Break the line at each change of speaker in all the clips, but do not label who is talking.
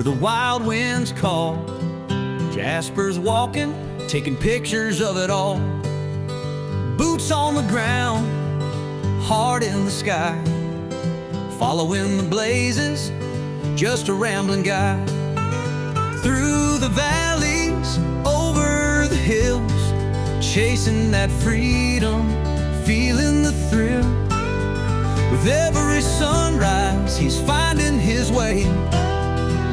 the wild winds call. Jasper's walking, taking pictures of it all. Boots on the ground, heart in the sky, following the blazes, just a rambling guy. Through the valleys, over the hills, chasing that freedom, feeling the thrill. With every sunrise, he's finding his way,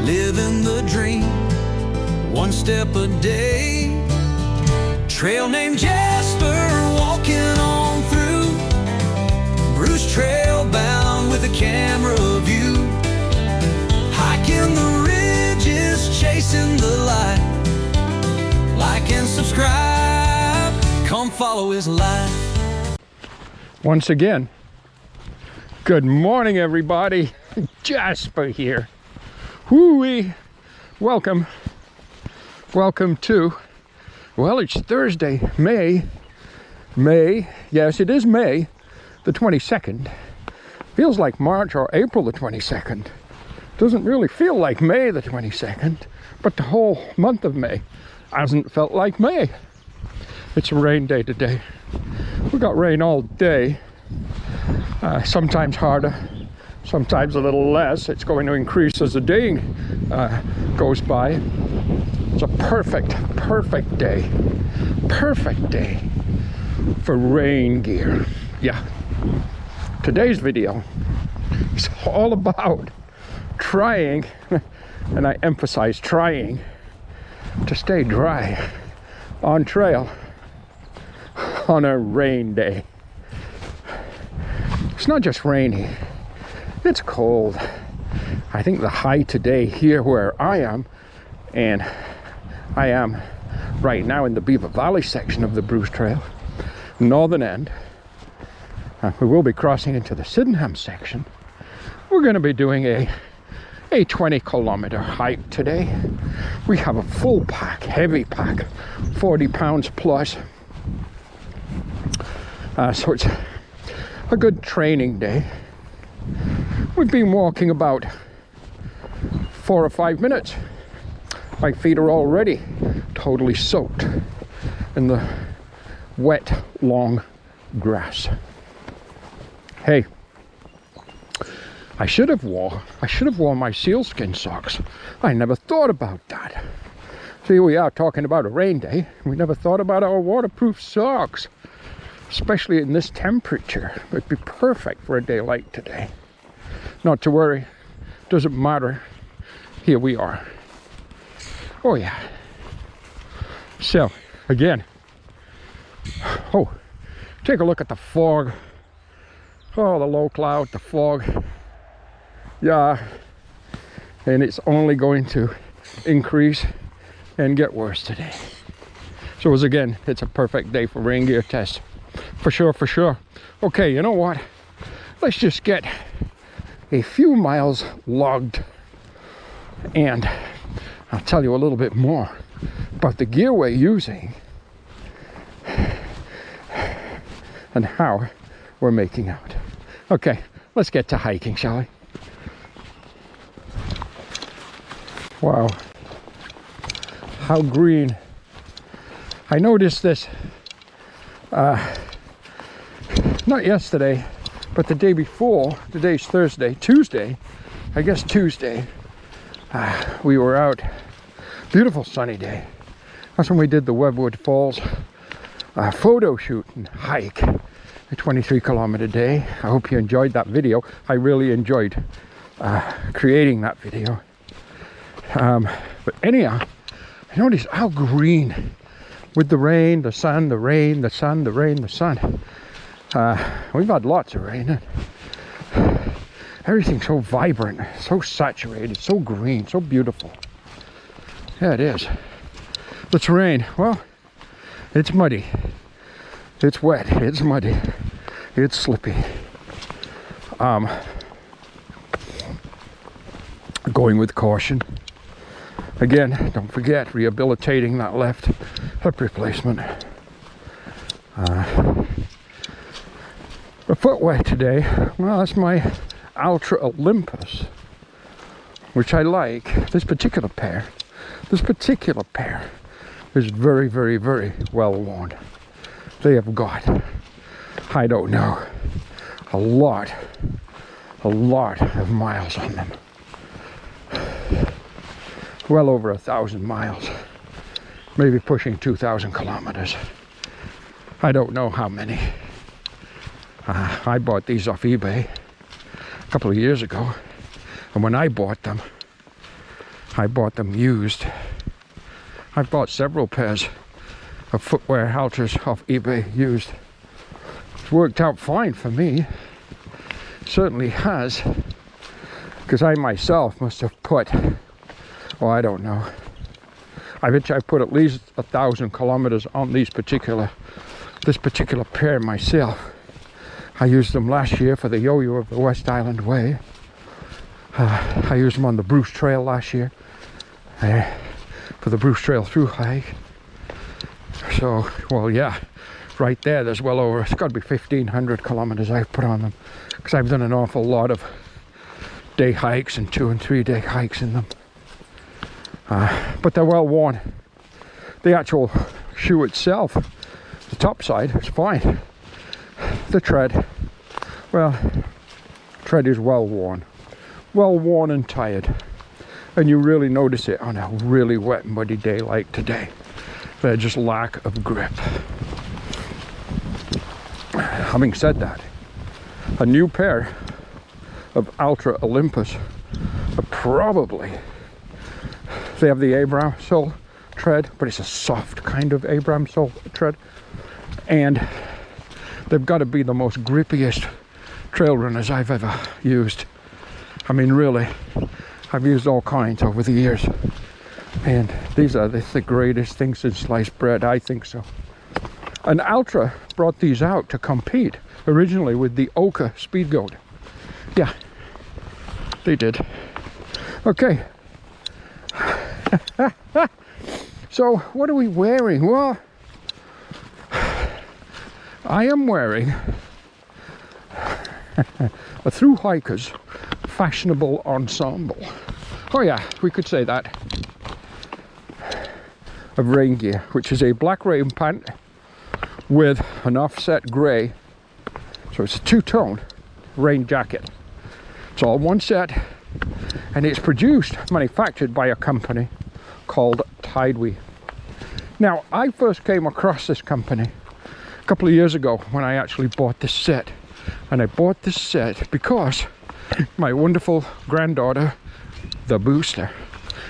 living the dream, one step a day. Trail named Jasper, walking on through, Bruce trail bound with a camera view, hiking the ridges, chasing the light. Like and subscribe, come follow his life.
Once again, good morning everybody. Jasper here. Whoo-wee. Welcome to, well, it's Thursday, May, yes it is May the 22nd. Feels like March or April the 22nd. Doesn't really feel like May the 22nd, but the whole month of May hasn't felt like May. It's a rain day today. We got rain all day, sometimes harder, sometimes a little less. It's going to increase as the day goes by. It's a perfect day for rain gear. Yeah, today's video is all about trying, and I emphasize trying, to stay dry on trail on a rain day. It's not just rainy, it's cold. I think the high today here where I am, and I am right now in the Beaver Valley section of the Bruce Trail, northern end. We will be crossing into the Sydenham section. We're going to be doing a 20-kilometer hike today. We have a full pack, heavy pack, 40 pounds plus. So it's a good training day. We've been walking about 4 or 5 minutes. My feet are already totally soaked in the wet, long grass. Hey, I should have worn my sealskin socks. I never thought about that. So here we are talking about a rain day. We never thought about our waterproof socks, especially in this temperature. It'd be perfect for a day like today. Not to worry, doesn't matter. Here we are. Oh yeah. So again, oh, take a look at the fog. Oh, the low cloud, the fog. Yeah, and it's only going to increase and get worse today. So as again, it's a perfect day for rain gear test. For sure. Okay, you know what? Let's just get a few miles logged, and I'll tell you a little bit more about the gear we're using and how we're making out. Okay, let's get to hiking, shall we? Wow, how green. I noticed this not yesterday, but the day before. Today's Thursday, Tuesday, I guess Tuesday, we were out. Beautiful sunny day. That's when we did the Webwood Falls photo shoot and hike, a 23-kilometer day. I hope you enjoyed that video. I really enjoyed creating that video. But anyhow, I noticed how green, with the rain, the sun, the rain, the sun, the rain, the sun. We've had lots of rain. Everything's so vibrant, so saturated, so green, so beautiful. Yeah, it is. It's rain. Well, it's muddy. It's wet. It's muddy. It's slippy. Going with caution. Again, don't forget, rehabilitating that left hip replacement. The footwear today, well, that's my Ultra Olympus. which I like. This particular pair is very, very, very well worn. They have got, I don't know, a lot of miles on them. Well over 1,000 miles, maybe pushing 2,000 kilometers. I don't know how many. I bought these off eBay a couple of years ago, and when I bought them used. I've bought several pairs of footwear halters off eBay used. It's worked out fine for me. Certainly has, because I myself must have put, well, I don't know, I bet you I put at least 1,000 kilometers on this particular pair myself. I used them last year for the yo-yo of the West Island Way. I used them on the Bruce Trail last year for the Bruce Trail through hike. So, well, yeah, right there's well over, it's got to be 1,500 kilometers I've put on them, because I've done an awful lot of day hikes and 2 and 3 day hikes in them. But they're well worn. The actual shoe itself, the top side, is fine. The tread, well, tread is well worn and tired, and you really notice it on a really wet, muddy day like today. They're just lack of grip. Having said that, a new pair of Ultra Olympus are probably, they have the Abraham sole tread, but it's a soft kind of Abraham sole tread, and they've got to be the most grippiest trail runners I've ever used. I mean, really, I've used all kinds over the years, and these are the greatest things since sliced bread, I think so. And Ultra brought these out to compete originally with the Oka Speed Goat. Yeah, they did. Okay. So what are we wearing? Well, I am wearing a thru hiker's fashionable ensemble. Oh yeah, we could say that. Of rain gear, which is a black rain pant with an offset grey, so it's a two-tone rain jacket. It's all one set, and it's manufactured by a company called Tidewe. Now, I first came across this company a couple of years ago when I actually bought this set, and I bought this set because my wonderful granddaughter, the Booster,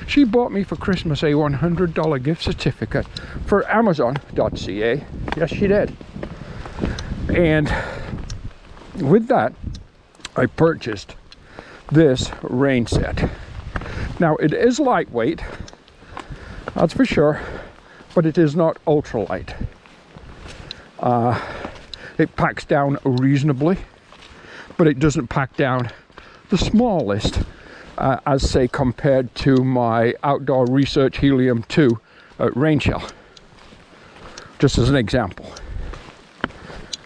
she bought me for Christmas a $100 gift certificate for Amazon.ca. Yes, she did. And with that, I purchased this rain set. Now, it is lightweight, that's for sure, but it is not ultralight. It packs down reasonably, but it doesn't pack down the smallest, as say compared to my Outdoor Research Helium 2 rain shell, just as an example.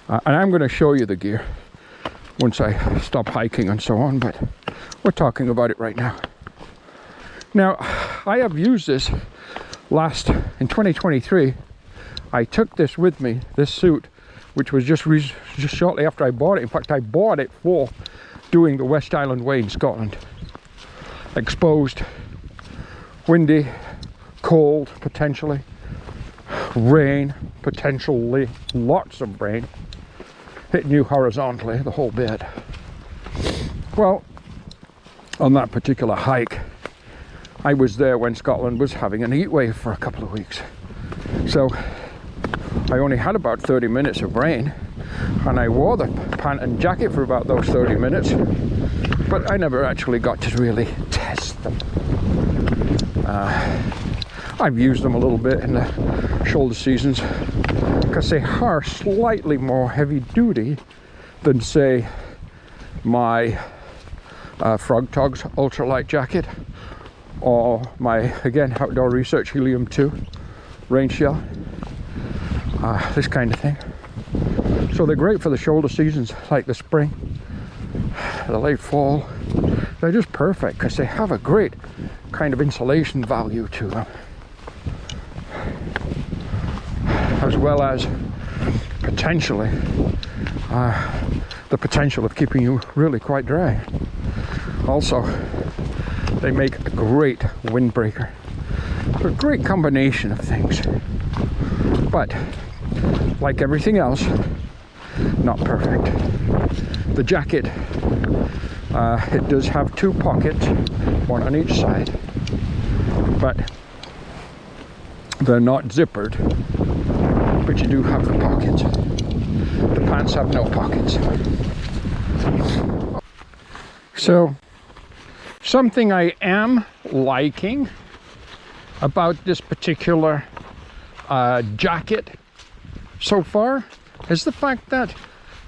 And I'm going to show you the gear once I stop hiking and so on, but we're talking about it right now. Now, I have used this in 2023. I took this with me, this suit, which was just shortly after I bought it. In fact, I bought it for doing the West Island Way in Scotland. Exposed, windy, cold, potentially, rain, potentially lots of rain, hitting you horizontally, the whole bit. Well, on that particular hike, I was there when Scotland was having an heat wave for a couple of weeks. So I only had about 30 minutes of rain, and I wore the pant and jacket for about those 30 minutes, but I never actually got to really test them. I've used them a little bit in the shoulder seasons because they are slightly more heavy duty than, say, my Frog Togs ultralight jacket or my, again, Outdoor Research Helium 2 rain shell, this kind of thing. So they're great for the shoulder seasons like the spring, the late fall, they're just perfect because they have a great kind of insulation value to them, as well as potentially the potential of keeping you really quite dry. Also, they make a great windbreaker. They're a great combination of things, but like everything else, not perfect. The jacket, it does have two pockets, one on each side, but they're not zippered, but you do have the pockets. The pants have no pockets. So, something I am liking about this particular jacket so far is the fact that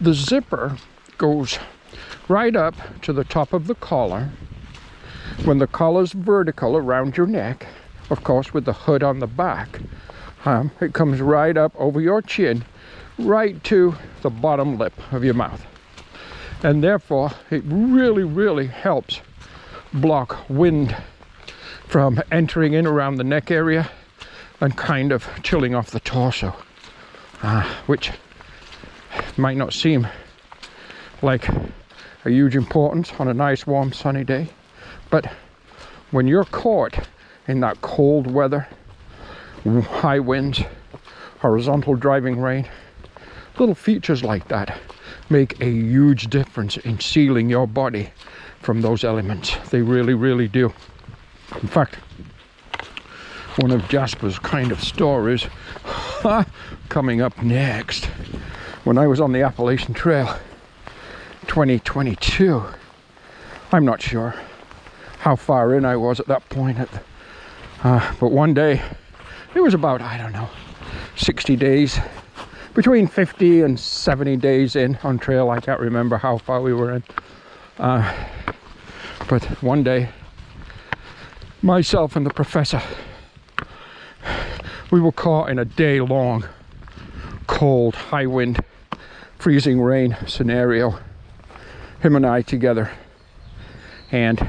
the zipper goes right up to the top of the collar. When the collar's vertical around your neck, of course with the hood on the back, it comes right up over your chin, right to the bottom lip of your mouth. And therefore, it really, really helps block wind from entering in around the neck area and kind of chilling off the torso, which might not seem like a huge importance on a nice, warm, sunny day. But when you're caught in that cold weather, high winds, horizontal driving rain, little features like that make a huge difference in sealing your body from those elements. They really, really do. In fact, one of Jasper's kind of stories coming up next. When I was on the Appalachian Trail 2022, I'm not sure how far in I was at that point, but one day, it was about, I don't know, 60 days, between 50 and 70 days in on trail. I can't remember how far we were in. But one day, myself and the professor, we were caught in a day-long, cold, high wind, freezing rain scenario. Him and I together. And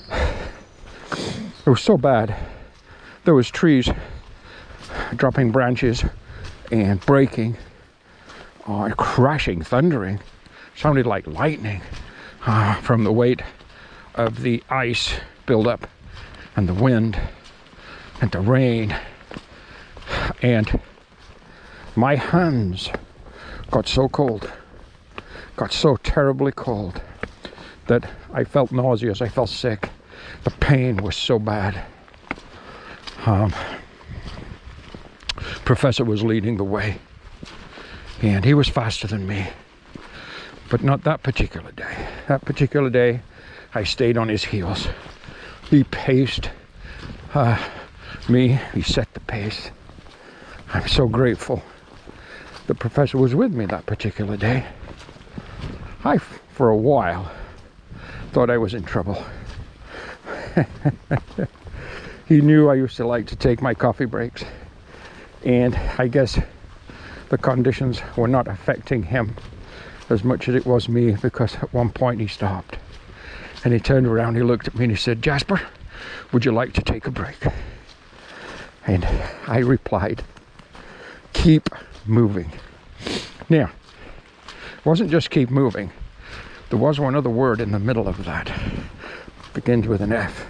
it was so bad. There was trees dropping branches and breaking, crashing, thundering. Sounded like lightning from the weight of the ice buildup and the wind and the rain. And my hands got so cold, got so terribly cold, that I felt nauseous, I felt sick. The pain was so bad. Professor was leading the way, and he was faster than me, but not that particular day. That particular day, I stayed on his heels. He paced me, he set the pace. I'm so grateful the professor was with me that particular day. I, for a while, thought I was in trouble. He knew I used to like to take my coffee breaks, and I guess the conditions were not affecting him as much as it was me, because at one point he stopped and he turned around, he looked at me and he said, "Jasper, would you like to take a break?" And I replied, "Keep moving." Now, it wasn't just keep moving. There was one other word in the middle of that. Begins with an F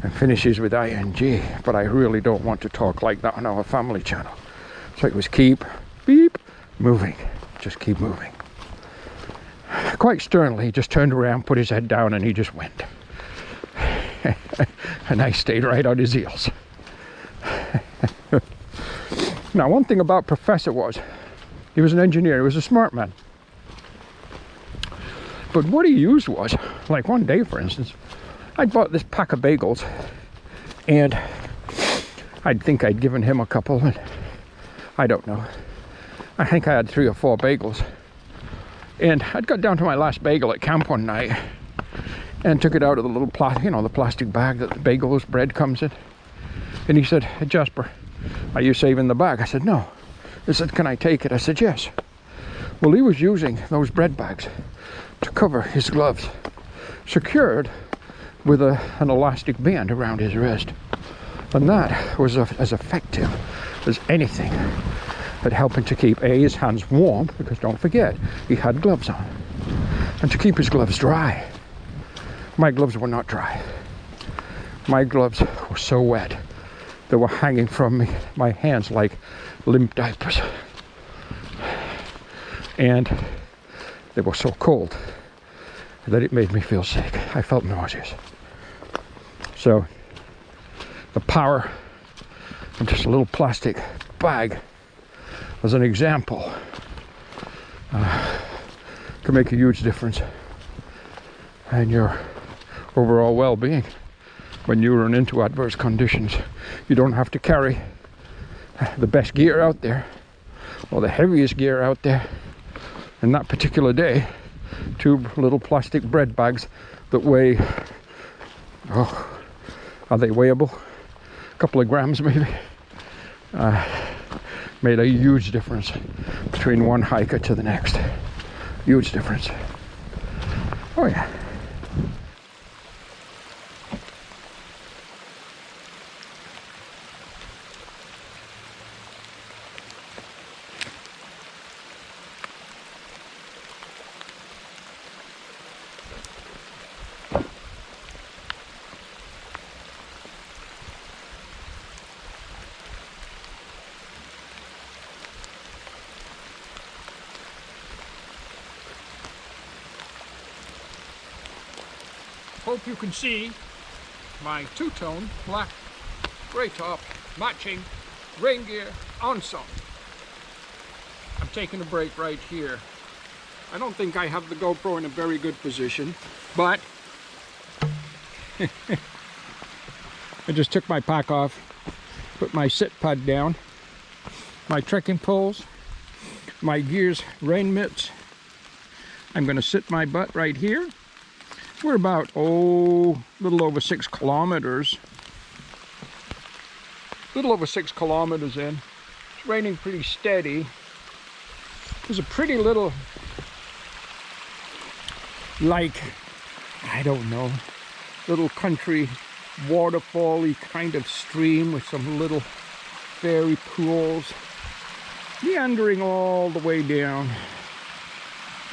and finishes with ing, but I really don't want to talk like that on our family channel. So it was keep, beep, moving. Just keep moving. Quite sternly, he just turned around, put his head down, and he just went. And I stayed right on his heels. Now, one thing about Professor was, he was an engineer, he was a smart man. But what he used was, like one day, for instance, I bought this pack of bagels, and I'd think I'd given him a couple, and I don't know. I think I had 3 or 4 bagels. And I'd got down to my last bagel at camp one night and took it out of the little the plastic bag that the bagels bread comes in. And he said, "Hey, Jasper, are you saving the bag?" I said, "No." He said, "Can I take it?" I said, "Yes." Well, he was using those bread bags to cover his gloves secured with an elastic band around his wrist. And that was as effective as anything at helping to keep his hands warm, because don't forget, he had gloves on, and to keep his gloves dry. My gloves were not dry. My gloves were so wet, they were hanging from my hands like limp diapers. And they were so cold that it made me feel sick. I felt nauseous. So the power of just a little plastic bag, as an example, can make a huge difference in your overall well-being. When you run into adverse conditions, you don't have to carry the best gear out there or the heaviest gear out there. In that particular day, 2 little plastic bread bags that weigh, are they weighable? A couple of grams maybe. Made a huge difference between one hiker to the next. Huge difference. Oh yeah. Hope you can see my two-tone black gray top matching rain gear ensemble. I'm taking a break right here. I don't think I have the GoPro in a very good position, but I just took my pack off, put my sit pad down, my trekking poles, my gear's rain mitts. I'm going to sit my butt right here. We're about, a little over 6 kilometers. Little over 6 kilometers in. It's raining pretty steady. There's a pretty little, like, I don't know, little country waterfall-y kind of stream with some little fairy pools meandering all the way down.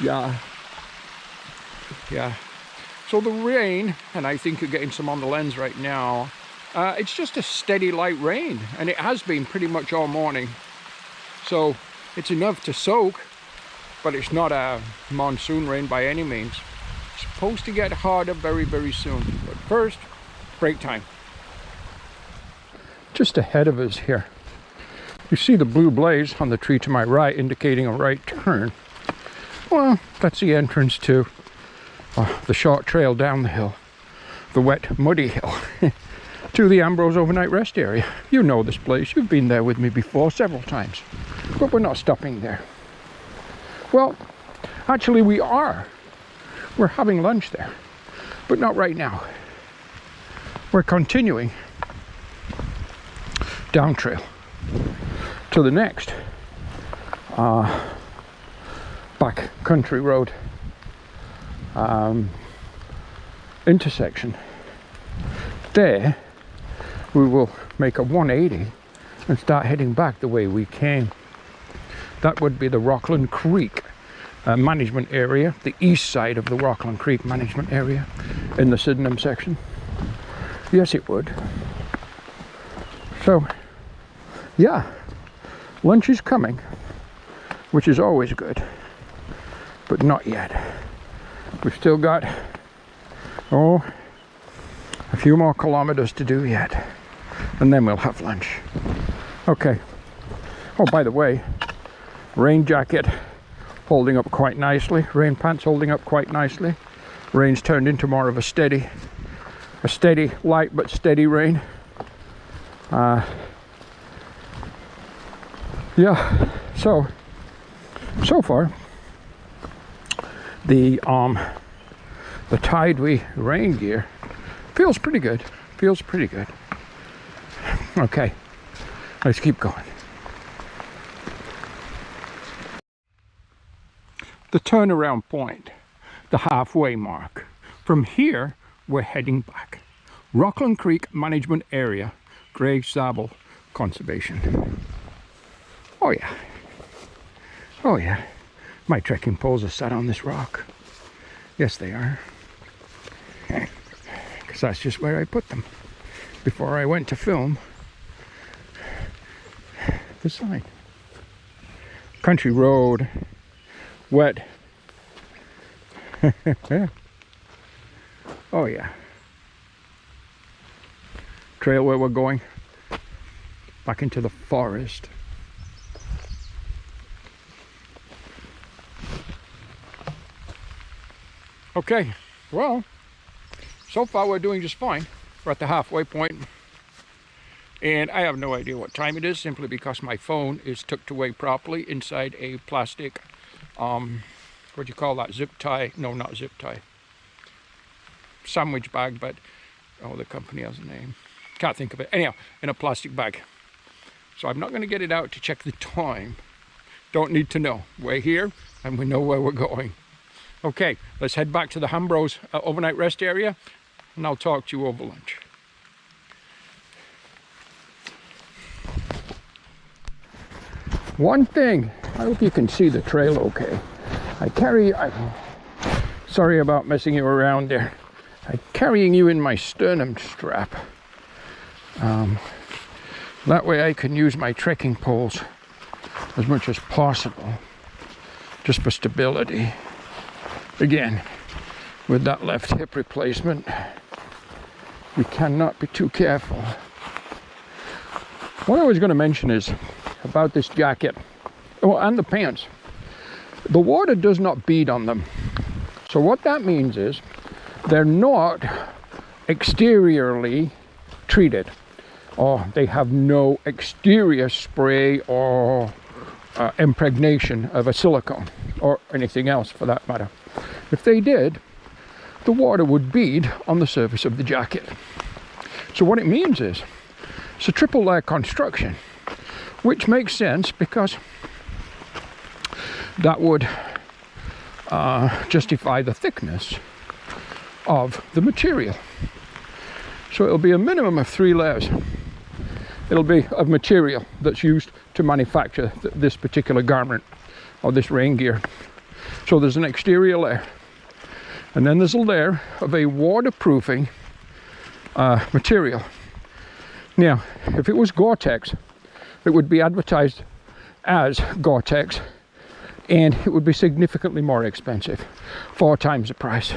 Yeah. So the rain, and I think you're getting some on the lens right now, it's just a steady light rain, and it has been pretty much all morning. So it's enough to soak, but it's not a monsoon rain by any means. It's supposed to get harder very, very soon. But first, break time. Just ahead of us here, you see the blue blaze on the tree to my right, indicating a right turn. Well, that's the entrance to the short trail down the hill, the wet, muddy hill, to the Ambrose overnight rest area. You know this place. You've been there with me before several times. But we're not stopping there. Well, actually we are. We're having lunch there, but not right now. We're continuing down trail to the next back country road intersection. There we will make a 180 and start heading back the way we came. That would be the Rockland Creek management area, the east side of the Rockland Creek management area in the Sydenham section. Yes, it would. So yeah, lunch is coming, which is always good, but not yet. We've still got, a few more kilometers to do yet, and then we'll have lunch. Okay. Oh, by the way, rain jacket holding up quite nicely, rain pants holding up quite nicely. Rain's turned into more of a steady, light but steady rain. Yeah, so far, the Tidewe Rain gear feels pretty good. Okay, let's keep going. The turnaround point, the halfway mark, From here, we're heading back. Rockland Creek Management Area, Grey Sabble Conservation. Oh yeah. Oh yeah. My trekking poles are sat on this rock. Yes, they are. Because that's just where I put them before I went to film the sign. Country road, wet. Oh yeah. Trail where we're going, back into the forest. Okay, well, so far we're doing just fine. We're at the halfway point, and I have no idea what time it is, simply because my phone is tucked away properly inside a plastic, what do you call that, zip tie? No, not zip tie. Sandwich bag, but, oh, the company has a name. Can't think of it. Anyhow, in a plastic bag. So I'm not going to get it out to check the time. Don't need to know. We're here, and we know where we're going. Okay, let's head back to the Hambros overnight rest area, and I'll talk to you over lunch. One thing, I hope you can see the trail okay. Sorry about messing you around there. I'm carrying you in my sternum strap. That way I can use my trekking poles as much as possible, just for stability. Again, with that left hip replacement, we cannot be too careful. What I was going to mention is about this jacket, oh, and the pants. The water does not bead on them. So what that means is they're not exteriorly treated, or they have no exterior spray or impregnation of a silicone or anything else for that matter. If they did, the water would bead on the surface of the jacket. So what it means is it's a triple layer construction, which makes sense because that would justify the thickness of the material. So it'll be a minimum of 3 layers. It'll be of material that's used to manufacture this particular garment or this rain gear. So there's an exterior layer, and then there's a layer of a waterproofing material. Now, if it was Gore-Tex, it would be advertised as Gore-Tex, and it would be significantly more expensive, 4 times the price.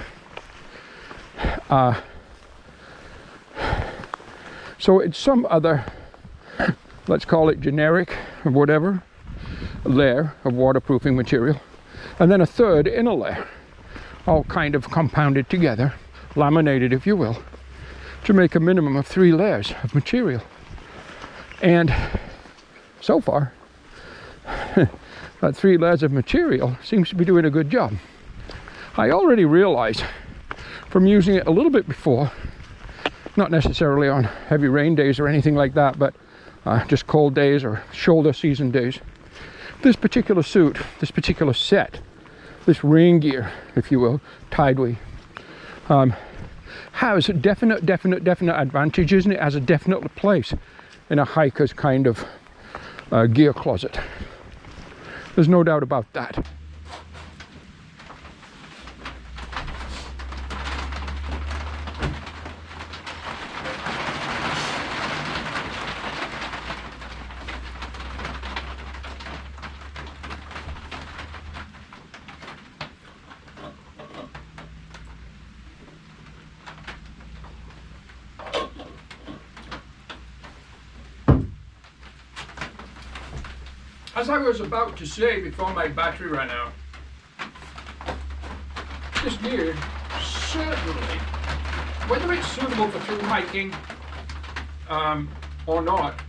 So it's some other, let's call it generic or whatever, layer of waterproofing material, and then a third inner layer, all kind of compounded together, laminated if you will, to make a minimum of 3 layers of material. And so far, that 3 layers of material seems to be doing a good job. I already realize from using it a little bit before, not necessarily on heavy rain days or anything like that, but just cold days or shoulder season days, this particular suit, this particular set, this rain gear, if you will, Tidewe, has definite advantages, and it has a definite place in a hiker's kind of gear closet. There's no doubt about that. As I was about to say before my battery ran out, this gear certainly, whether it's suitable for through hiking or not,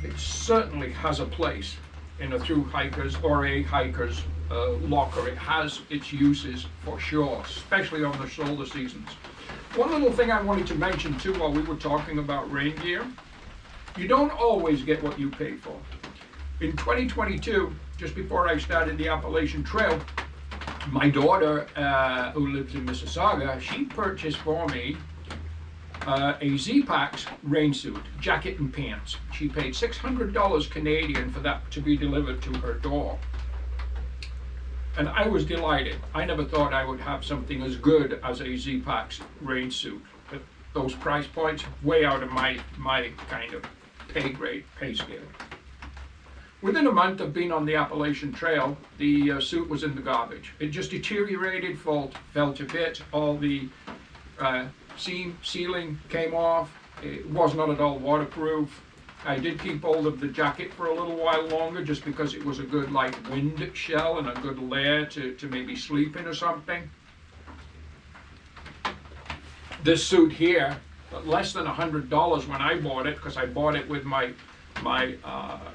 it certainly has a place in a through hiker's or a hiker's locker. It has its uses for sure, especially on the shoulder seasons. One little thing I wanted to mention too while we were talking about rain gear, you don't always get what you pay for. In 2022, just before I started the Appalachian Trail, My daughter, who lives in Mississauga, she purchased for me a Z-Pax rain suit, jacket and pants. She paid $600 Canadian for that to be delivered to her door. And I was delighted. I never thought I would have something as good as a Z-Pax rain suit. But those price points, way out of my kind of pay scale. Within a month of being on the Appalachian Trail, the suit was in the garbage. It just deteriorated, fell to bits. All the ceiling came off. It was not at all waterproof. I did keep hold of the jacket for a little while longer just because it was a good like wind shell and a good layer to maybe sleep in or something. This suit here, less than $100 when I bought it, because I bought it with my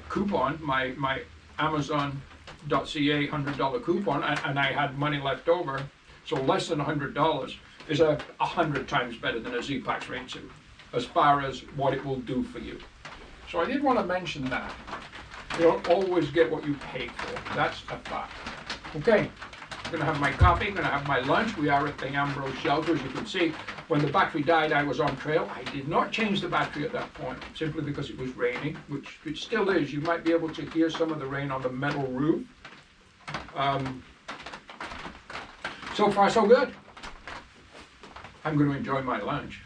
coupon, my Amazon.ca $100 coupon, and I had money left over, so less than $100 is 100 times better than a Z-Pax rain suit as far as what it will do for you. So I did want to mention that. You don't always get what you pay for. That's a fact. Okay, I'm going to have my coffee, going to have my lunch. We are at the Ambrose shelter, as you can see. When the battery died, I was on trail. I did not change the battery at that point, simply because it was raining, which it still is. You might be able to hear some of the rain on the metal roof. So far, so good. I'm going to enjoy my lunch.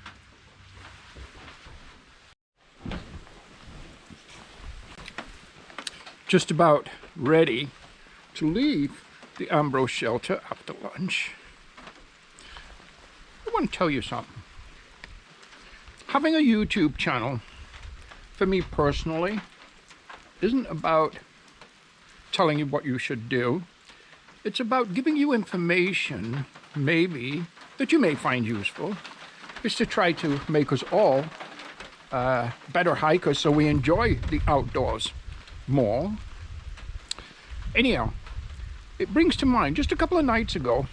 Just about ready to leave the Ambrose shelter after lunch. I want to tell you something. Having a YouTube channel, for me personally, isn't about telling you what you should do. It's about giving you information, maybe, that you may find useful. It's to try to make us all better hikers so we enjoy the outdoors more. Anyhow, it brings to mind just a couple of nights ago,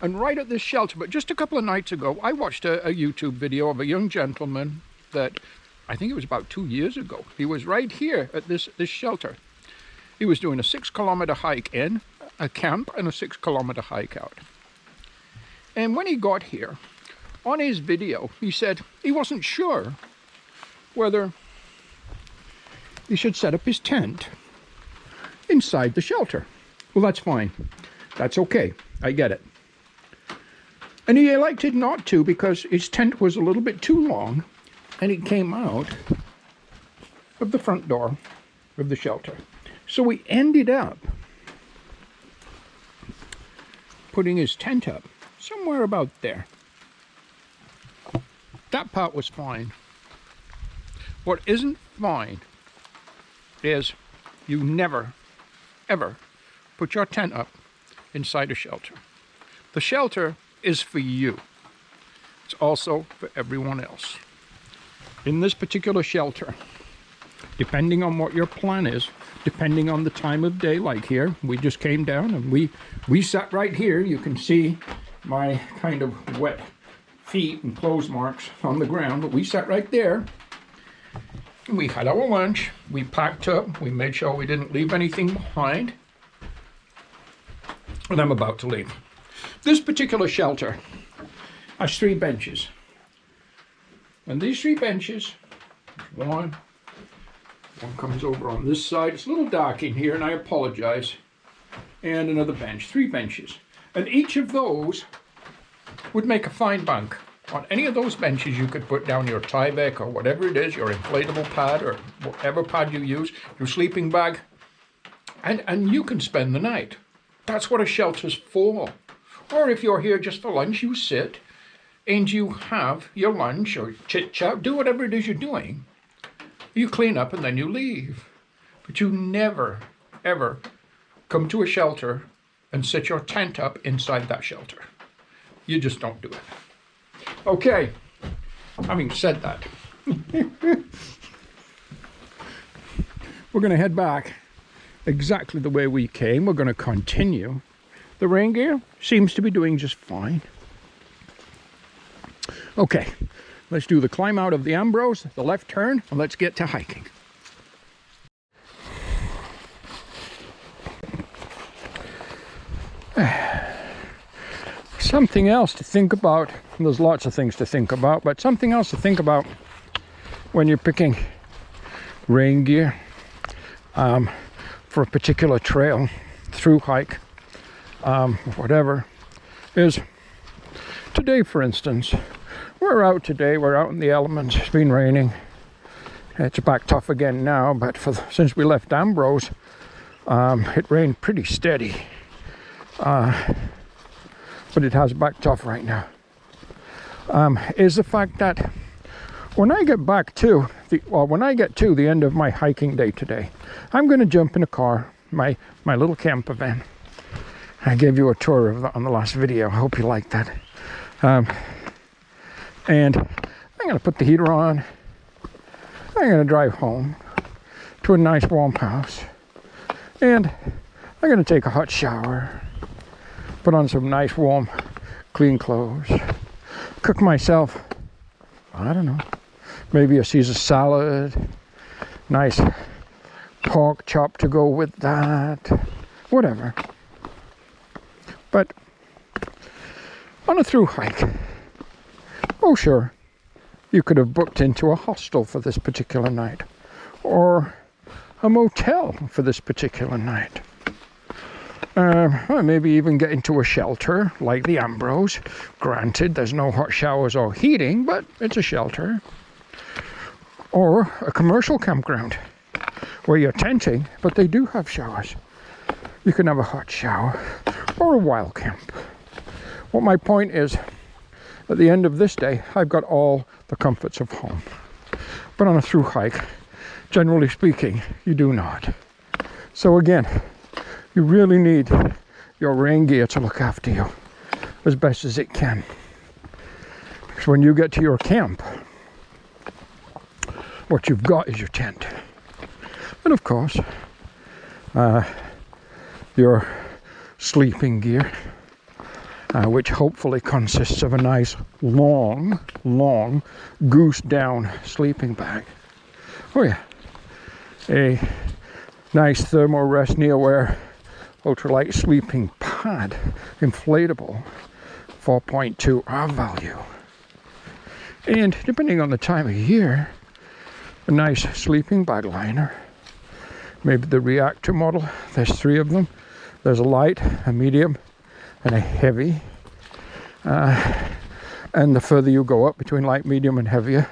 and right at this shelter, but just a couple of nights ago, I watched a YouTube video of a young gentleman that I think it was about 2 years ago. He was right here at this shelter. He was doing a 6-kilometer hike in, a camp, and a 6-kilometer hike out. And when he got here, on his video, he said he wasn't sure whether he should set up his tent inside the shelter. Well, that's fine. That's okay. I get it. And he elected not to because his tent was a little bit too long and he came out of the front door of the shelter. So we ended up putting his tent up somewhere about there. That part was fine. What isn't fine is you never, ever put your tent up inside a shelter. The shelter is for you. It's also for everyone else. In this particular shelter, depending on what your plan is, depending on the time of day, like here, we just came down and we sat right here. You can see my kind of wet feet and clothes marks on the ground, but we sat right there. We had our lunch, we packed up, we made sure we didn't leave anything behind, and I'm about to leave. This particular shelter has 3 benches. And these 3 benches, one comes over on this side. It's a little dark in here, and I apologize. And another bench, 3 benches. And each of those would make a fine bunk. On any of those benches, you could put down your Tidewe or whatever it is, your inflatable pad or whatever pad you use, your sleeping bag, and you can spend the night. That's what a shelter's for. Or if you're here just for lunch, you sit and you have your lunch or chit-chat, do whatever it is you're doing. You clean up and then you leave. But you never, ever come to a shelter and set your tent up inside that shelter. You just don't do it. Okay, having said that, we're going to head back exactly the way we came. We're going to continue. The rain gear seems to be doing just fine. Okay, let's do the climb out of the Ambrose, the left turn, and let's get to hiking. Something else to think about, there's lots of things to think about, but something else to think about when you're picking rain gear for a particular trail, through hike, whatever, is today, for instance, we're out today, we're out in the elements, it's been raining, it's backed off again now, but since we left Ambrose, it rained pretty steady, but it has backed off right now, is the fact that when I get to the end of my hiking day today, I'm going to jump in a car, my little camper van. I gave you a tour of that on the last video. I hope you liked that. And I'm going to put the heater on. I'm going to drive home to a nice warm house. And I'm going to take a hot shower, put on some nice warm clean clothes, cook myself, I don't know, maybe a Caesar salad, nice pork chop to go with that, whatever. But on a through hike, oh sure, you could have booked into a hostel for this particular night, or a motel for this particular night. Or maybe even get into a shelter like the Ambrose. Granted, there's no hot showers or heating, but it's a shelter. Or a commercial campground where you're tenting, but they do have showers. You can have a hot shower, or a wild camp. What my point is, at the end of this day, I've got all the comforts of home. But on a through hike, generally speaking, you do not. So again, you really need your rain gear to look after you as best as it can. Because when you get to your camp, what you've got is your tent. And of course, your sleeping gear, which hopefully consists of a nice long goose down sleeping bag. Oh yeah, a nice thermal rest near wear ultralight sleeping pad, inflatable, 4.2 R value. And depending on the time of year, a nice sleeping bag liner. Maybe the reactor model, there's 3 of them. There's a light, a medium, and a heavy. And the further you go up between light, medium, and heavier,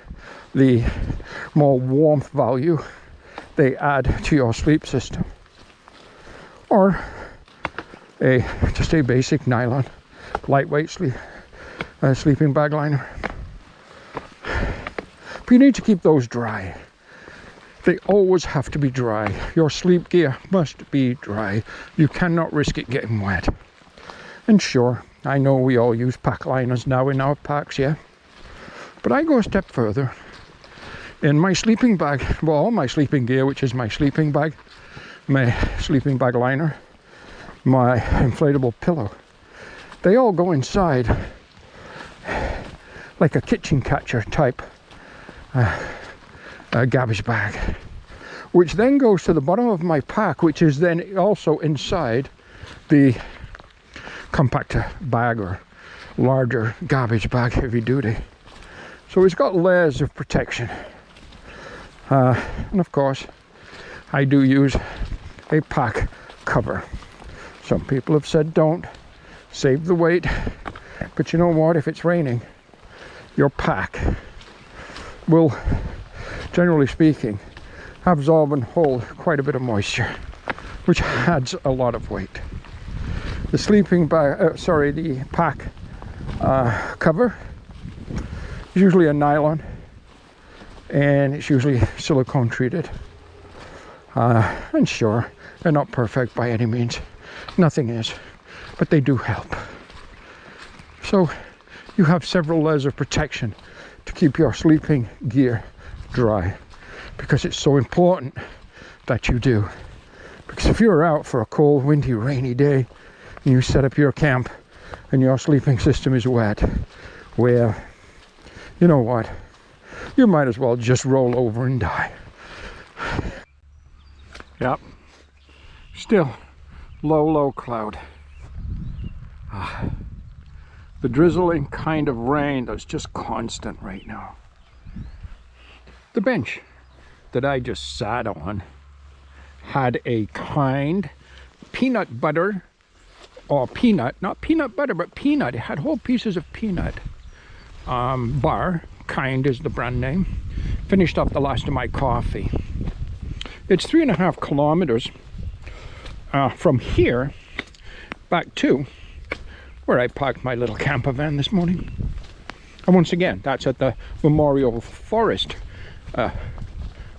the more warmth value they add to your sleep system. Or just a basic nylon, lightweight sleeping bag liner. But you need to keep those dry. They always have to be dry. Your sleep gear must be dry. You cannot risk it getting wet. And sure, I know we all use pack liners now in our packs, yeah. But I go a step further. In my sleeping bag, well, all my sleeping gear, which is my sleeping bag, my sleeping bag liner, my inflatable pillow, they all go inside like a kitchen catcher type garbage bag, which then goes to the bottom of my pack, which is then also inside the compactor bag or larger garbage bag, heavy duty. So it's got layers of protection. And of course, I do use a pack cover. Some people have said don't, save the weight. But you know what, if it's raining, your pack will, generally speaking, absorb and hold quite a bit of moisture, which adds a lot of weight. The sleeping bag, the pack cover is usually a nylon, and it's usually silicone treated. And sure, they're not perfect by any means. Nothing is, but they do help. So you have several layers of protection to keep your sleeping gear dry, because it's so important that you do. Because if you're out for a cold, windy, rainy day and you set up your camp and your sleeping system is wet, well, you know what, you might as well just roll over and die. Yep, still low cloud. the drizzling kind of rain that's just constant right now. The bench that I just sat on had a kind peanut butter, or peanut, not peanut butter, but peanut. It had whole pieces of peanut bar. Kind is the brand name. Finished up the last of my coffee. It's 3.5 kilometers from here back to where I parked my little camper van this morning. And once again, that's at the Memorial Forest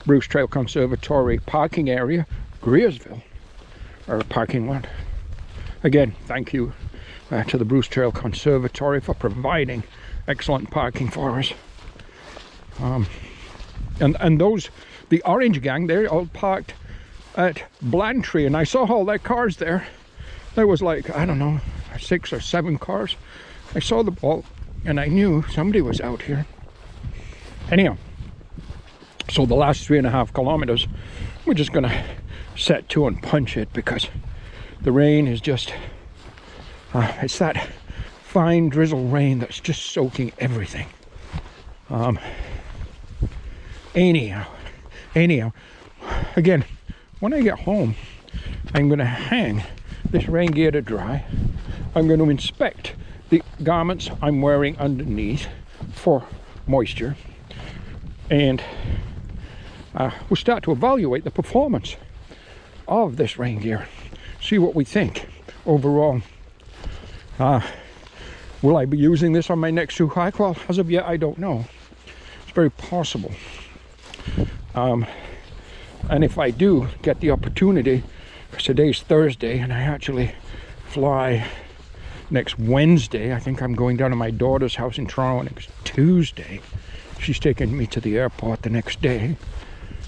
Bruce Trail Conservatory parking area, Greersville, or parking lot. Again, thank you to the Bruce Trail Conservatory for providing excellent parking for us. And those, the orange gang, they're all parked at Blantree, and I saw all their cars there. There was like, I don't know, 6 or 7 cars. I saw the ball and I knew somebody was out here. Anyhow, so the last 3.5 kilometers, we're just gonna set to and punch it because the rain is just, it's that fine drizzle rain that's just soaking everything. Anyhow, again, when I get home, I'm gonna hang this rain gear to dry. I'm going to inspect the garments I'm wearing underneath for moisture, and we'll start to evaluate the performance of this rain gear, see what we think overall. Will I be using this on my next thru hike? Well, as of yet, I don't know. It's very possible. And if I do get the opportunity, because today's Thursday and I actually fly next Wednesday. I think I'm going down to my daughter's house in Toronto next Tuesday. She's taking me to the airport the next day.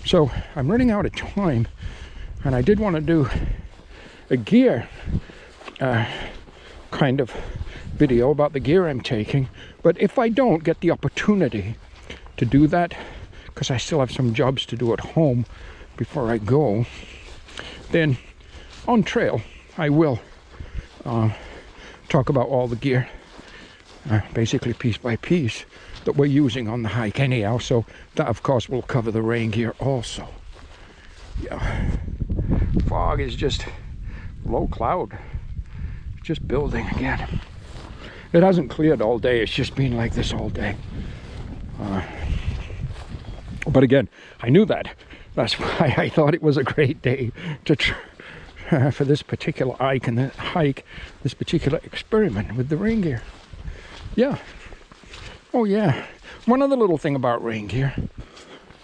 So I'm running out of time, and I did want to do a gear kind of video about the gear I'm taking. But if I don't get the opportunity to do that, because I still have some jobs to do at home before I go, then on trail I will talk about all the gear, basically piece by piece, that we're using on the hike anyhow. So that of course will cover the rain gear also. Yeah, fog is just low cloud, just building again. It hasn't cleared all day, it's just been like this all day. But again, I knew that. That's why I thought it was a great day to for this particular hike, this particular experiment with the rain gear. Yeah. Oh yeah. One other little thing about rain gear.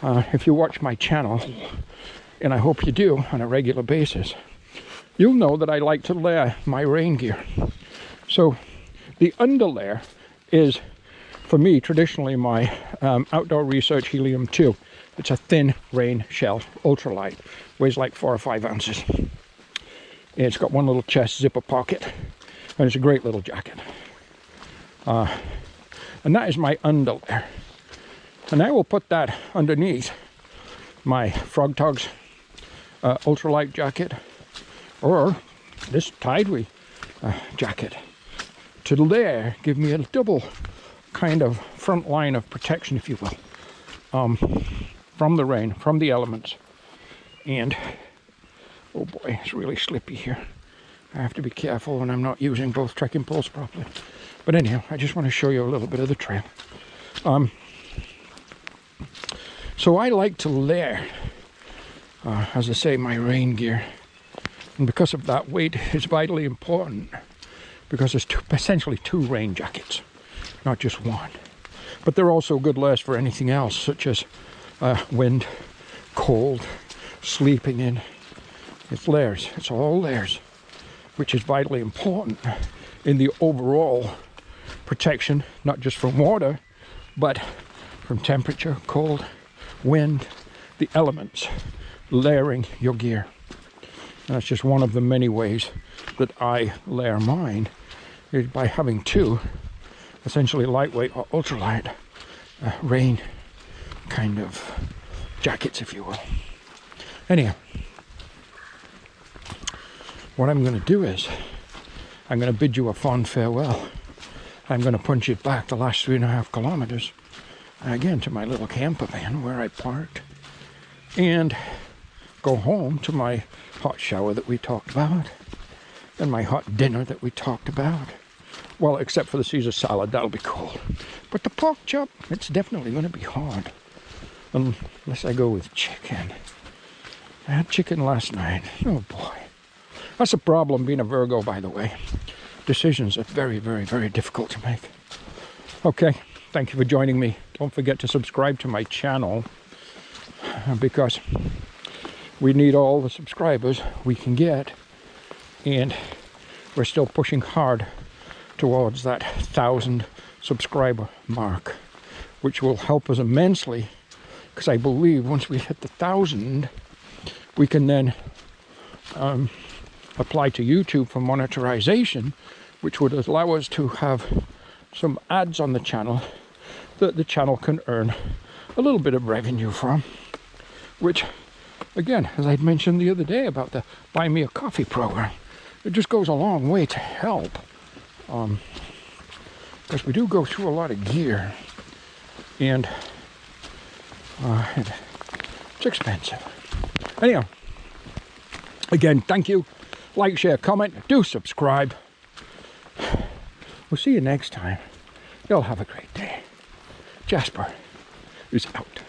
If you watch my channel, and I hope you do on a regular basis, you'll know that I like to layer my rain gear. So the underlayer is, for me, traditionally my Outdoor Research Helium 2. It's a thin rain shell, ultralight, weighs like 4 or 5 ounces. It's got one little chest zipper pocket, and it's a great little jacket. And that is my underlayer. And I will put that underneath my Frog Togs ultralight jacket, or this Tidewe jacket, to there give me a double kind of front line of protection, if you will, from the rain, from the elements. And oh boy, it's really slippy here. I have to be careful when I'm not using both trekking poles properly. But anyhow, I just want to show you a little bit of the trail. So I like to layer, as I say, my rain gear. And because of that, weight is vitally important, because there's essentially 2 rain jackets, not just one. But they're also good layers for anything else, such as wind, cold, sleeping in. It's layers. It's all layers, which is vitally important in the overall protection, not just from water, but from temperature, cold, wind, the elements, layering your gear. And that's just one of the many ways that I layer mine, is by having 2 essentially lightweight or ultralight rain kind of jackets, if you will. Anyhow, what I'm going to do is I'm going to bid you a fond farewell. I'm going to punch it back the last 3.5 kilometers again to my little camper van where I parked, and go home to my hot shower that we talked about, and my hot dinner that we talked about. Well, except for the Caesar salad, that'll be cool. But the pork chop, it's definitely going to be hard. Unless I go with chicken. I had chicken last night. Oh boy. That's a problem being a Virgo, by the way. Decisions are very, very, very difficult to make. Okay, thank you for joining me. Don't forget to subscribe to my channel, because we need all the subscribers we can get, and we're still pushing hard towards that 1,000 subscriber mark, which will help us immensely, because I believe once we hit the 1,000, we can then apply to YouTube for monetization, which would allow us to have some ads on the channel that the channel can earn a little bit of revenue from, which, again, as I'd mentioned the other day about the Buy Me a Coffee program, it just goes a long way to help. Because we do go through a lot of gear, and it's expensive. Anyhow, again, thank you. Like, share, comment, do subscribe. We'll see you next time. You'll have a great day. Jasper is out.